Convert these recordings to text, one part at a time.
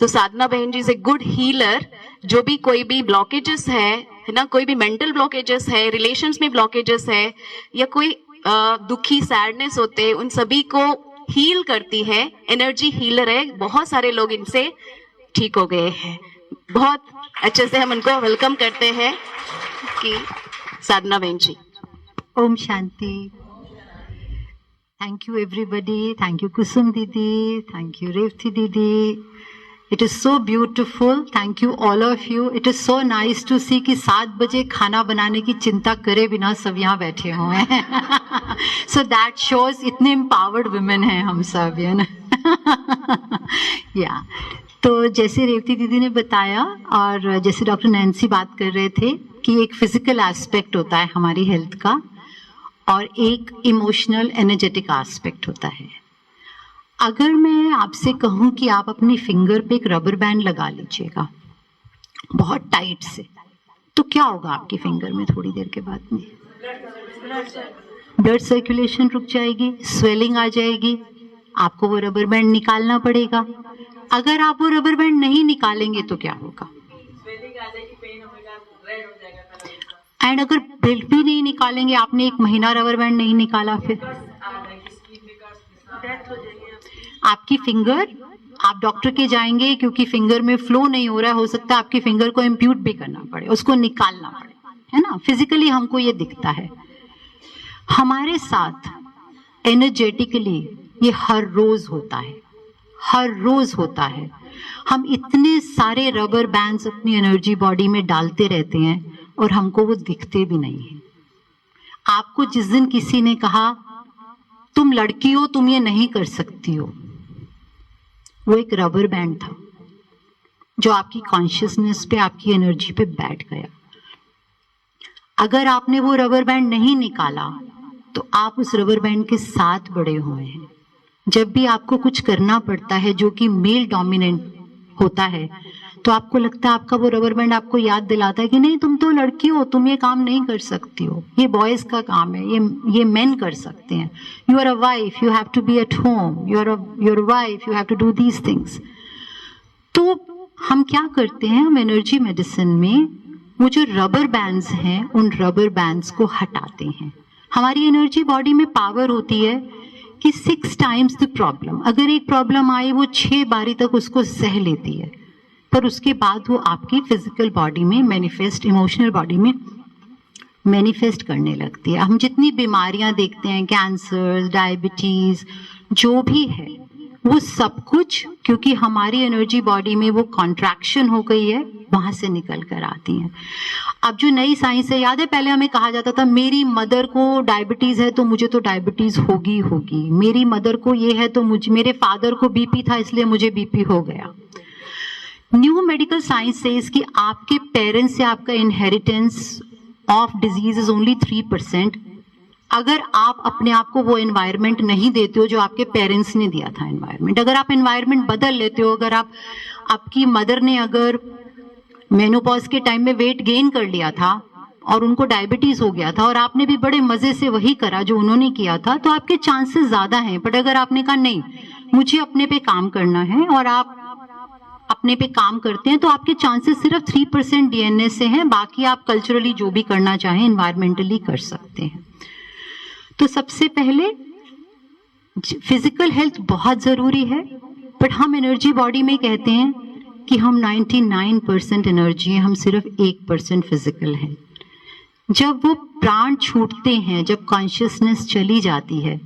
तो साधना बहन जी is a good healer. जो भी कोई भी ब्लॉकेजेस है ना, कोई भी मेंटल ब्लॉकेजेस है, रिलेशंस में ब्लॉकेजेस है, या कोई दुखी सैडनेस होते हैं, उन सभी को हील करती है। एनर्जी हीलर है। बहुत सारे लोग इनसे ठीक हो गए हैं। बहुत अच्छे से हम उनको वेलकम करते हैं कि साधना बहन जी। Om Shanti. Thank you everybody. Thank you Kusum Didi. Thank you Revti Didi. It is so beautiful. Thank you all of you. It is so nice to see कि 7 बजे खाना बनाने की चिंता करे बिना सब यहाँ बैठे हुए हैं। So that shows इतने empowered women हैं हम सब, है ना। Yeah. तो जैसे रेवती दीदी ने बताया और जैसे डॉक्टर नैन्सी बात कर रहे थे कि एक फिजिकल एस्पेक्ट होता है हमारी हेल्थ का और एक इमोशनल एनर्जेटिक एस्पेक्ट होता है। अगर मैं आपसे कहूं कि आप अपनी फिंगर पे एक रबर बैंड लगा लीजिएगा बहुत टाइट से, तो क्या होगा आपकी फिंगर में थोड़ी देर के बाद में? ब्लड सर्कुलेशन रुक जाएगी, स्वेलिंग आ जाएगी, आपको वो रबर बैंड निकालना पड़ेगा। अगर आप वो रबर बैंड नहीं निकालेंगे तो क्या होगा? एंड अगर बिल भी नहीं निकालेंगे, आपने 1 महीना रबर बैंड नहीं निकाला, फिर आपकी फिंगर, आप डॉक्टर के जाएंगे क्योंकि फिंगर में फ्लो नहीं हो रहा है, हो सकता है आपकी फिंगर को इम्प्यूट भी करना पड़े, उसको निकालना पड़े, है ना। फिजिकली हमको ये दिखता है। हमारे साथ एनर्जेटिकली ये हर रोज होता है, हर रोज होता है। हम इतने सारे रबर बैंड्स अपनी एनर्जी बॉडी में डालते रहते हैं और हमको वो दिखते भी नहीं है। आपको जिस दिन किसी ने कहा तुम लड़की हो, तुम ये नहीं कर सकती हो, वो एक रबर बैंड था जो आपकी कॉन्शियसनेस पे, आपकी एनर्जी पे बैठ गया। अगर आपने वो रबर बैंड नहीं निकाला तो आप उस रबर बैंड के साथ बड़े हुए हैं। जब भी आपको कुछ करना पड़ता है जो कि मेल डोमिनेंट होता है, तो आपको लगता है आपका वो रबर बैंड आपको याद दिलाता है कि नहीं, तुम तो लड़की हो, तुम ये काम नहीं कर सकती हो, ये बॉयज का काम है, ये मेन कर सकते हैं। You are a wife, you have to be at home, you are wife, you have to do these things. तो हम क्या करते हैं, हम एनर्जी मेडिसिन में वो जो रबर बैंड्स हैं उन रबर बैंड्स को हटाते हैं। हमारी एनर्जी बॉडी में पावर होती है कि 6 टाइम्स द प्रॉब्लम, अगर एक प्रॉब्लम आई वो 6 बारी तक उसको सह लेती है, पर उसके बाद वो आपकी फिजिकल बॉडी में मैनिफेस्ट, इमोशनल बॉडी में मैनिफेस्ट करने लगती है। हम जितनी बीमारियां देखते हैं, कैंसर, डायबिटीज, जो भी है, वो सब कुछ क्योंकि हमारी एनर्जी बॉडी में वो कॉन्ट्रैक्शन हो गई है, वहां से निकल कर आती हैं। अब जो नई साइंस है, याद है पहले हमें कहा जाता था मेरी मदर को डायबिटीज है तो मुझे तो डायबिटीज होगी होगी, मेरी मदर को ये है तो मुझे, मेरे फादर को बीपी था इसलिए मुझे बीपी हो गया। न्यू मेडिकल साइंस सेज कि आपके पेरेंट्स से आपका inheritance of disease is only 3%। अगर आप अपने आप को वो एनवायरनमेंट नहीं देते हो जो आपके पेरेंट्स ने दिया था एनवायरनमेंट, अगर आप एनवायरनमेंट बदल लेते हो, अगर आपकी मदर ने अगर मेनोपॉज के टाइम में वेट गेन कर लिया था और उनको डायबिटीज हो गया था और आपने भी बड़े मजे से वही करा जो उन्होंने किया था, तो आपके चांसेस ज्यादा हैं। बट अगर आपने कहा नहीं, मुझे अपने पे काम करना है और आप अपने पे काम करते हैं, तो आपके चांसेस सिर्फ 3% डीएनए से हैं, बाकी आप कल्चरली जो भी करना चाहें एनवायरमेंटली कर सकते हैं। तो सबसे पहले फिजिकल हेल्थ बहुत जरूरी है, बट हम एनर्जी बॉडी में कहते हैं कि हम 99% एनर्जी है, हम सिर्फ 1% फिजिकल है। जब वो प्राण छूटते हैं, जब कॉन्शियसनेस चली जाती है,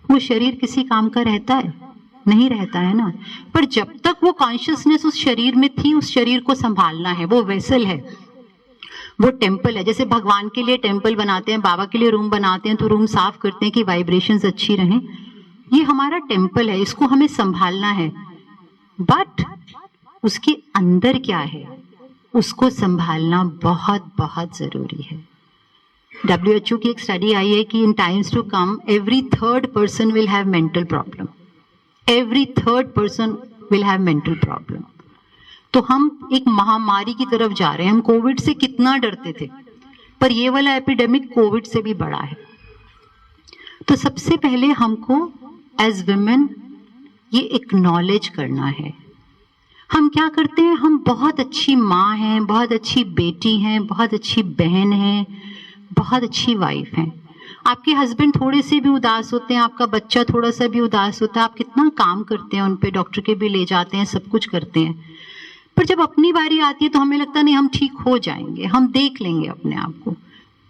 वो शरीर किसी काम का रहता है? नहीं रहता है ना। पर जब तक वो कॉन्शियसनेस उस शरीर में थी, उस शरीर को संभालना है, वो वेसल है, वो टेम्पल है। जैसे भगवान के लिए टेम्पल बनाते हैं, बाबा के लिए रूम बनाते हैं, तो रूम साफ करते हैं कि वाइब्रेशंस अच्छी रहें। ये हमारा टेम्पल है, इसको हमें संभालना है। बट उसके अंदर क्या है, उसको संभालना बहुत बहुत जरूरी है। WHO की एक स्टडी आई है कि in times to come every 3rd person will have mental problem, every 3rd person will have mental problem. तो हम एक महामारी की तरफ जा रहे हैं। हम कोविड से कितना डरते थे, पर ये वाला एपिडेमिक कोविड से भी बड़ा है। तो सबसे पहले हमको एज वुमेन ये एक्नॉलेज करना है। हम क्या करते हैं, हम बहुत अच्छी माँ हैं, बहुत अच्छी बेटी हैं, बहुत अच्छी बहन हैं, बहुत अच्छी वाइफ हैं। आपके हस्बैंड थोड़े से भी उदास होते हैं, आपका बच्चा थोड़ा सा भी उदास होता है, आप कितना काम करते हैं उन पे, डॉक्टर के भी ले जाते हैं, सब कुछ करते हैं, पर जब अपनी बारी आती है तो हमें लगता नहीं हम ठीक हो जाएंगे, हम देख लेंगे अपने आप को।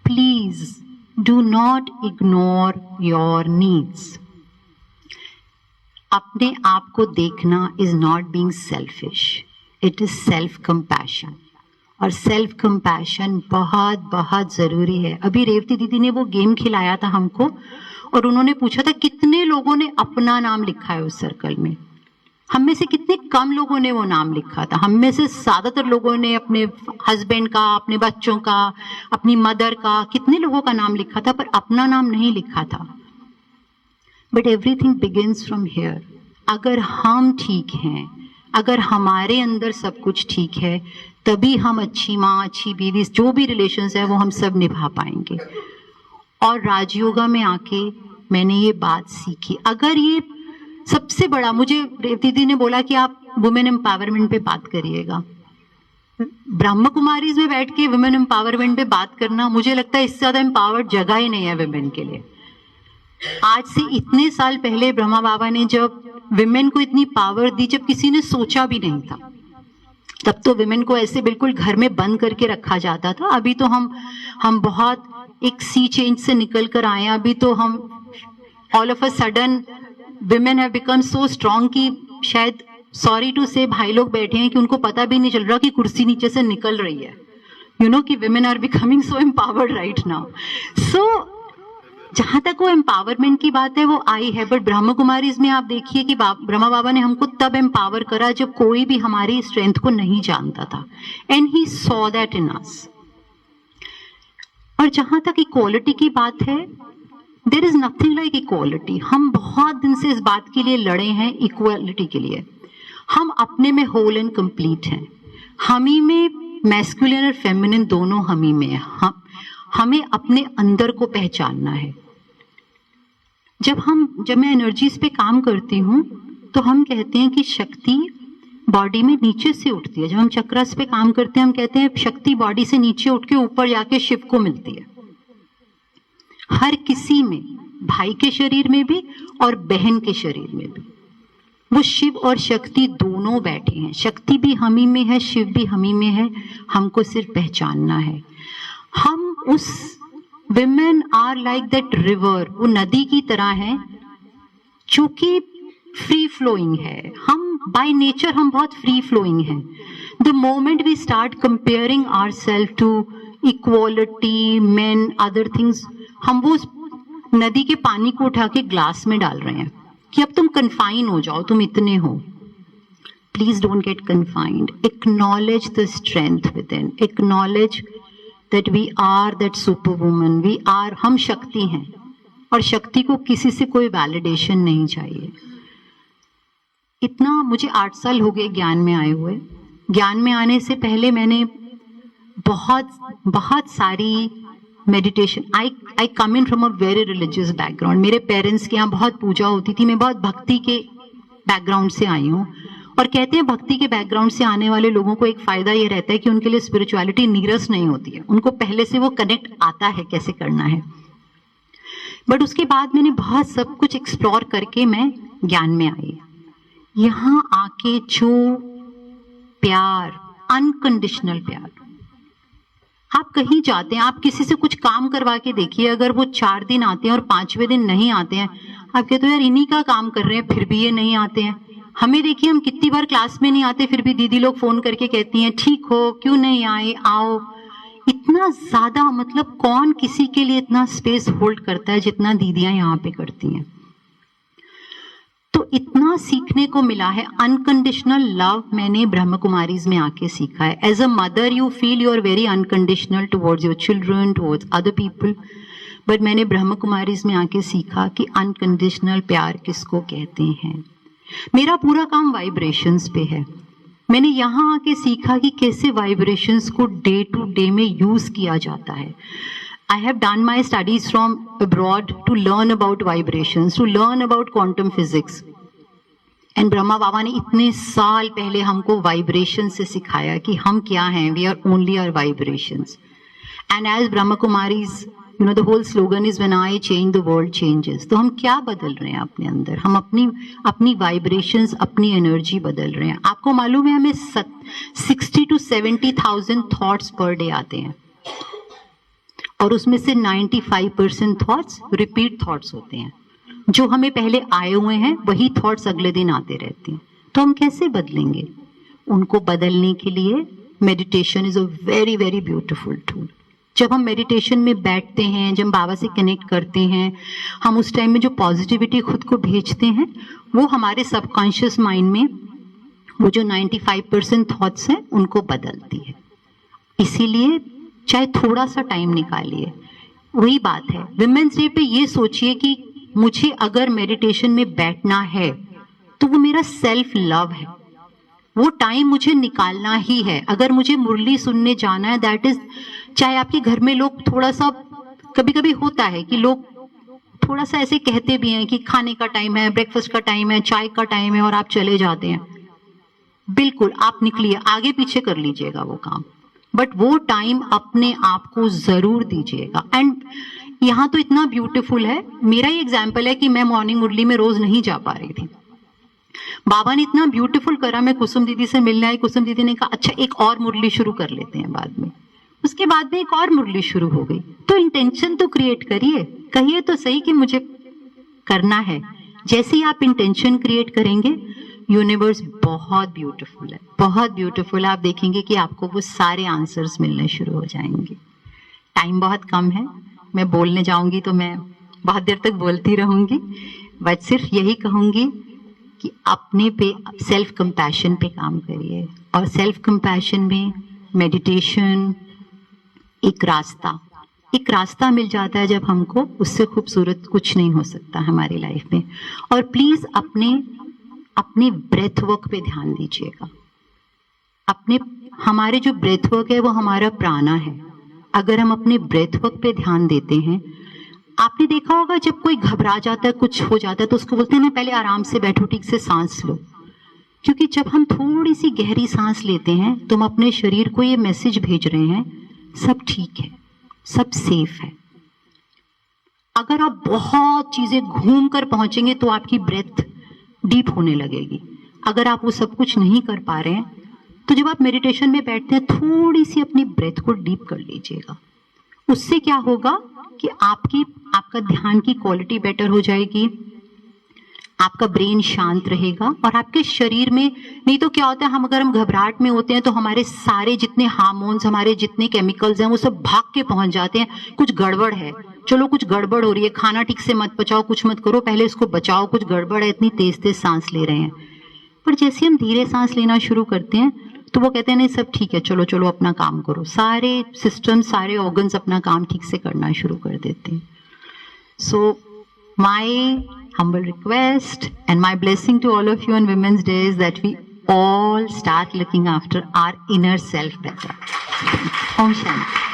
Please do not ignore your needs. अपने आप को देखना is not being selfish, it is self compassion. और सेल्फ कंपैशन बहुत बहुत जरूरी है। अभी रेवती दीदी ने वो गेम खिलाया था हमको और उन्होंने पूछा था कितने लोगों ने अपना नाम लिखा है उस सर्कल में। हम में से कितने कम लोगों ने वो नाम लिखा था। हम में से ज्यादातर लोगों ने अपने हस्बैंड का, अपने बच्चों का, अपनी मदर का, कितने लोगों का नाम लिखा था, पर अपना नाम नहीं लिखा था। But everything begins from here. अगर हम ठीक हैं, अगर हमारे अंदर सब कुछ ठीक है, तभी हम अच्छी माँ, अच्छी बीवी, जो भी रिलेशंस है वो हम सब निभा पाएंगे। और राजयोगा में आके मैंने ये बात सीखी। अगर ये सबसे बड़ा, मुझे रेवती दीदी ने बोला कि आप वुमेन एम्पावरमेंट पे बात करिएगा। ब्रह्म कुमारीज में बैठ के वुमेन एम्पावरमेंट पे बात करना, मुझे लगता है इससे ज्यादा एम्पावर्ड जगह ही नहीं है वुमेन के लिए। आज से इतने साल पहले ब्रह्मा बाबा ने जब विमेन को इतनी पावर दी, जब किसी ने सोचा भी नहीं था, तब तो विमेन को ऐसे बिल्कुल घर में बंद करके रखा जाता था। अभी तो हम बहुत एक सी चेंज से निकल कर आए हैं। अभी तो हम all of a sudden women have become so strong कि शायद, सॉरी टू से, भाई लोग बैठे हैं कि उनको पता भी नहीं चल रहा कि कुर्सी नीचे से निकल रही है। यू नो कि women are becoming so empowered right now. So जहां तक वो एम्पावरमेंट की बात है वो आई है, बट ब्रह्म कुमारीज में आप देखिए कि ब्रह्मा बाबा ने हमको तब एम्पावर करा जब कोई भी हमारी स्ट्रेंथ को नहीं जानता था, and he saw that in us. और जहां तक इक्वालिटी की बात है, there is nothing like equality. हम बहुत दिन से इस बात के लिए लड़े हैं, इक्वालिटी के लिए। हम अपने में होल एंड कंप्लीट हैं। हमी में मैस्कुलिन और फेमिनिन दोनों हमी में है। हमें अपने अंदर को पहचानना है। जब मैं एनर्जीज पे काम करती हूँ तो हम कहते हैं कि शक्ति बॉडी में नीचे से उठती है। जब हम चक्रस पे काम करते हैं हम कहते हैं शक्ति बॉडी से नीचे उठ के ऊपर जाके शिव को मिलती है। हर किसी में, भाई के शरीर में भी और बहन के शरीर में भी, वो शिव और शक्ति दोनों बैठे हैं। शक्ति भी हमी में है, शिव भी हमी में है। हमको सिर्फ पहचानना है। हम उस women are like that river, वो नदी की तरह है जो कि फ्री फ्लोइंग है। हम बाय नेचर हम बहुत फ्री फ्लोइंग हैं। The moment we start comparing ourselves to equality, men, other things, हम वो नदी के पानी को उठा के ग्लास में डाल रहे हैं कि अब तुम कन्फाइन हो जाओ, तुम इतने हो। Please don't get confined. Acknowledge the strength with in, acknowledge that we are that superwoman, we are, हम शक्ति हैं और शक्ति को किसी से कोई वैलिडेशन नहीं चाहिए। इतना मुझे 8 साल हो गए ज्ञान में आए हुए। ज्ञान में आने से पहले मैंने बहुत सारी meditation, I come in from a very religious background. मेरे पेरेंट्स के यहाँ बहुत पूजा होती थी। मैं बहुत भक्ति के बैकग्राउंड से आई हूँ और कहते हैं भक्ति के बैकग्राउंड से आने वाले लोगों को एक फायदा ये रहता है कि उनके लिए स्पिरिचुअलिटी नीरस नहीं होती है। उनको पहले से वो कनेक्ट आता है कैसे करना है। बट उसके बाद मैंने बहुत सब कुछ एक्सप्लोर करके मैं ज्ञान में आई। यहाँ आके जो प्यार, अनकंडीशनल प्यार, आप कहीं जाते हैं, आप किसी से कुछ काम करवा के देखिए, अगर वो 4 दिन आते हैं और 5वें दिन नहीं आते हैं, आप कहते हो यार इन्हीं का काम कर रहे हैं फिर भी ये नहीं आते हैं। हमें देखिए, हम कितनी बार क्लास में नहीं आते फिर भी दीदी लोग फोन करके कहती हैं ठीक हो, क्यों नहीं आए, आओ। इतना ज्यादा, मतलब कौन किसी के लिए इतना स्पेस होल्ड करता है जितना दीदियां यहाँ पे करती हैं। तो इतना सीखने को मिला है। अनकंडीशनल लव मैंने ब्रह्म कुमारीज में आके सीखा है। As a mother you feel you are very unconditional towards your children, towards other people, but मैंने ब्रह्म कुमारीज में आके सीखा कि अनकंडीशनल प्यार किसको कहते हैं। मेरा पूरा काम वाइब्रेशंस पे है। मैंने यहाँ आके सीखा कि कैसे वाइब्रेशंस को डे टू डे में यूज किया जाता है। I have done my studies from abroad to learn about vibrations, to learn about quantum physics. And Brahma Baba ने इतने साल पहले हमको वाइब्रेशन से सिखाया कि हम क्या हैं, we are only our vibrations. And as Brahma Kumaris, you know, the whole slogan is when I change the world changes. तो हम क्या बदल रहे हैं अपने अंदर? हम अपनी वाइब्रेशंस, अपनी एनर्जी बदल रहे हैं. आपको मालूम है हमें 60 to 70,000 थॉट्स पर डे आते हैं और उसमें से 95% थॉट्स रिपीट थॉट्स होते हैं. जो हमें पहले आए हुए हैं वही थॉट्स अगले दिन आते रहते हैं. तो हम कैसे बदलेंगे? उनको बदलने के लिए meditation is a very very beautiful tool. जब हम मेडिटेशन में बैठते हैं, जब बाबा से कनेक्ट करते हैं, हम उस टाइम में जो पॉजिटिविटी खुद को भेजते हैं वो हमारे सबकॉन्शियस माइंड में वो जो 95% थॉट्स हैं उनको बदलती है. इसीलिए चाहे थोड़ा सा टाइम निकालिए. वही बात है, विमेंस डे पे ये सोचिए कि मुझे अगर मेडिटेशन में बैठना है तो वो मेरा सेल्फ लव है. वो टाइम मुझे निकालना ही है. अगर मुझे मुरली सुनने जाना है, दैट इज, चाहे आपके घर में लोग थोड़ा सा, कभी कभी होता है कि लोग थोड़ा सा ऐसे कहते भी हैं कि खाने का टाइम है, ब्रेकफास्ट का टाइम है, चाय का टाइम है, और आप चले जाते हैं. बिल्कुल आप निकलिए, आगे पीछे कर लीजिएगा वो काम, बट वो टाइम अपने आप को जरूर दीजिएगा. एंड यहाँ तो इतना ब्यूटीफुल है. मेरा ही एग्जाम्पल है कि मैं मॉर्निंग मुरली में रोज नहीं जा पा रही थी. बाबा ने इतना ब्यूटीफुल करा. मैं कुसुम दीदी से मिलने आई. कुसुम दीदी ने कहा अच्छा एक और मुरली शुरू कर लेते हैं बाद में. उसके बाद में एक और मुरली शुरू हो गई. तो इंटेंशन तो क्रिएट करिए, कहिए तो सही कि मुझे करना है. जैसे ही आप इंटेंशन क्रिएट करेंगे, यूनिवर्स बहुत ब्यूटीफुल है, बहुत ब्यूटीफुल है. आप देखेंगे कि आपको वो सारे आंसर्स मिलने शुरू हो जाएंगे. टाइम बहुत कम है, मैं बोलने जाऊंगी तो मैं बहुत देर तक बोलती रहूंगी, बट सिर्फ यही कहूंगी कि अपने पे सेल्फ कंपैशन पे काम करिए. और सेल्फ कंपैशन में मेडिटेशन एक रास्ता मिल जाता है जब हमको, उससे खूबसूरत कुछ नहीं हो सकता हमारी लाइफ में. और प्लीज अपने ब्रेथ वर्क पे ध्यान दीजिएगा. हमारे जो ब्रेथ वर्क है वो हमारा प्राणा है. अगर हम अपने ब्रेथ वर्क पे ध्यान देते हैं, आपने देखा होगा जब कोई घबरा जाता है, कुछ हो जाता है, तो उसको बोलते हैं ना पहले आराम से बैठो, ठीक से सांस लो. क्योंकि जब हम थोड़ी सी गहरी सांस लेते हैं तो हम अपने शरीर को ये मैसेज भेज रहे हैं सब ठीक है, सब सेफ है. अगर आप बहुत चीजें घूम कर पहुंचेंगे तो आपकी ब्रेथ डीप होने लगेगी. अगर आप वो सब कुछ नहीं कर पा रहे हैं तो जब आप मेडिटेशन में बैठते हैं थोड़ी सी अपनी ब्रेथ को डीप कर लीजिएगा. उससे क्या होगा कि आपका ध्यान की क्वालिटी बेटर हो जाएगी, आपका ब्रेन शांत रहेगा और आपके शरीर में, नहीं तो क्या होता है अगर हम घबराहट में होते हैं तो हमारे सारे जितने हार्मोन्स, हमारे जितने केमिकल्स हैं वो सब भाग के पहुंच जाते हैं. कुछ गड़बड़ है, चलो कुछ गड़बड़ हो रही है, खाना ठीक से मत पचाओ, कुछ मत करो, पहले इसको बचाओ, कुछ गड़बड़ है, इतनी तेज तेज सांस ले रहे हैं. पर जैसे हम धीरे सांस लेना शुरू करते हैं तो वो कहते हैं नहीं सब ठीक है, चलो चलो अपना काम करो. सारे सिस्टम, सारे ऑर्गन्स अपना काम ठीक से करना शुरू कर देते हैं. सो my humble request and my blessing to all of you on Women's Day is that we all start looking after our inner self better. Om Shanti.